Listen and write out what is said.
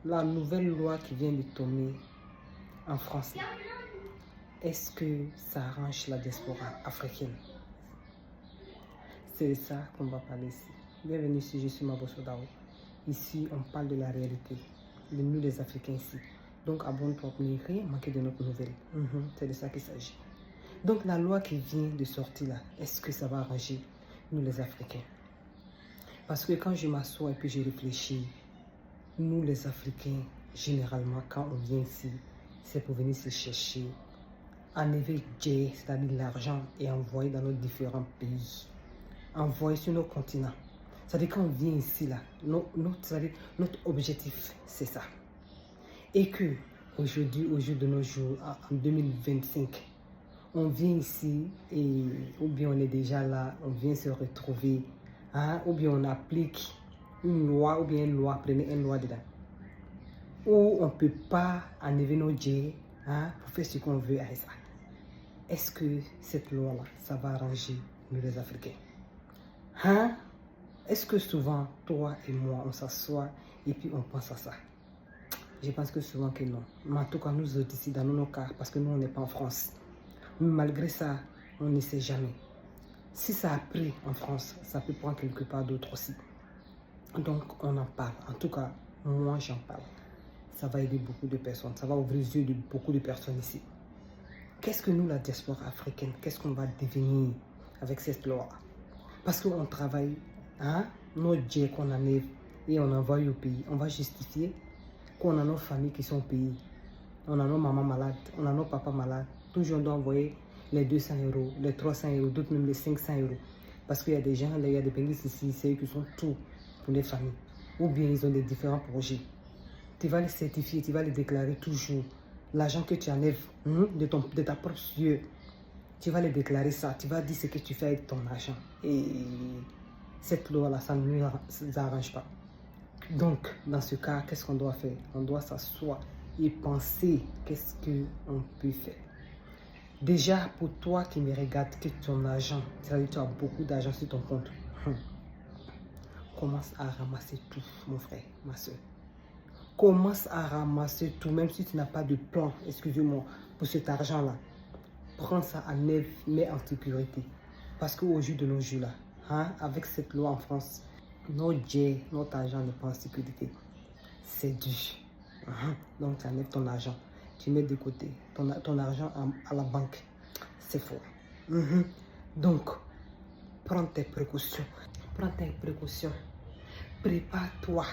la nouvelle loi qui vient de tomber en France, est-ce que ça arrange la diaspora africaine? C'est ça qu'on va parler ici. Bienvenue ici, je suis Mabo Sodao. Ici, on parle de la réalité, de nous les Africains ici. Donc, abonne-toi pour ne rien manquer de notre nouvelle. C'est de ça qu'il s'agit. Donc, la loi qui vient de sortir là, est-ce que ça va arranger nous les Africains? Parce que quand je m'assois et puis je réfléchis, nous les Africains, généralement, quand on vient ici, c'est pour venir se chercher, enlever J, c'est-à-dire l'argent, et envoyer dans nos différents pays, envoyer sur nos continents. C'est-à-dire quand on vient ici, là, notre objectif, c'est ça. Et que aujourd'hui, au jour de nos jours, en 2025, on vient ici, et, ou bien on est déjà là, on vient se retrouver, hein, ou bien on applique une loi, ou bien une loi, prenez une loi dedans, où on ne peut pas enlever nos J, hein, pour faire ce qu'on veut avec ça. Est-ce que cette loi-là, ça va arranger nous les Africains? Hein? Est-ce que souvent, toi et moi, on s'assoit et puis on pense à ça? Je pense que souvent que non. Mais en tout cas, nous autres ici, dans nos cas, parce que nous, on n'est pas en France. Mais malgré ça, on ne sait jamais. Si ça a pris en France, ça peut prendre quelque part d'autre aussi. Donc, on en parle. En tout cas, moi, j'en parle. Ça va aider beaucoup de personnes. Ça va ouvrir les yeux de beaucoup de personnes ici. Qu'est-ce que nous, la diaspora africaine, qu'est-ce qu'on va devenir avec cette loi? Parce qu'on travaille, hein, nos djés qu'on enlève et on envoie au pays, on va justifier qu'on a nos familles qui sont au pays. On a nos mamans malades, on a nos papas malades. Toujours on doit envoyer les 200 €, les 300 €, d'autres même les 500 €. Parce qu'il y a des gens, il y a des pays ici, c'est eux qui sont tout pour les familles. Ou bien ils ont des différents projets. Tu vas les certifier, tu vas les déclarer toujours. L'argent que tu enlèves de ta propre yeux, tu vas les déclarer ça. Tu vas dire ce que tu fais avec ton argent. Et cette loi-là, ça ne nous arrange pas. Donc, dans ce cas, qu'est-ce qu'on doit faire? On doit s'asseoir et penser qu'est-ce qu'on peut faire. Déjà, pour toi qui me regardes, que ton argent, c'est-à-dire tu as beaucoup d'argent sur ton compte, commence à ramasser tout, mon frère, ma soeur. Commence à ramasser tout, même si tu n'as pas de plan, excusez-moi, pour cet argent-là. Prends ça à neuf, mets en sécurité. Parce qu'au jour de nos jours là, hein, avec cette loi en France, notre argent n'est pas en sécurité. C'est dur. Donc tu enlèves ton argent, tu mets de côté ton argent à la banque. C'est fort. Donc, prends tes précautions. Prends tes précautions. Prépare-toi.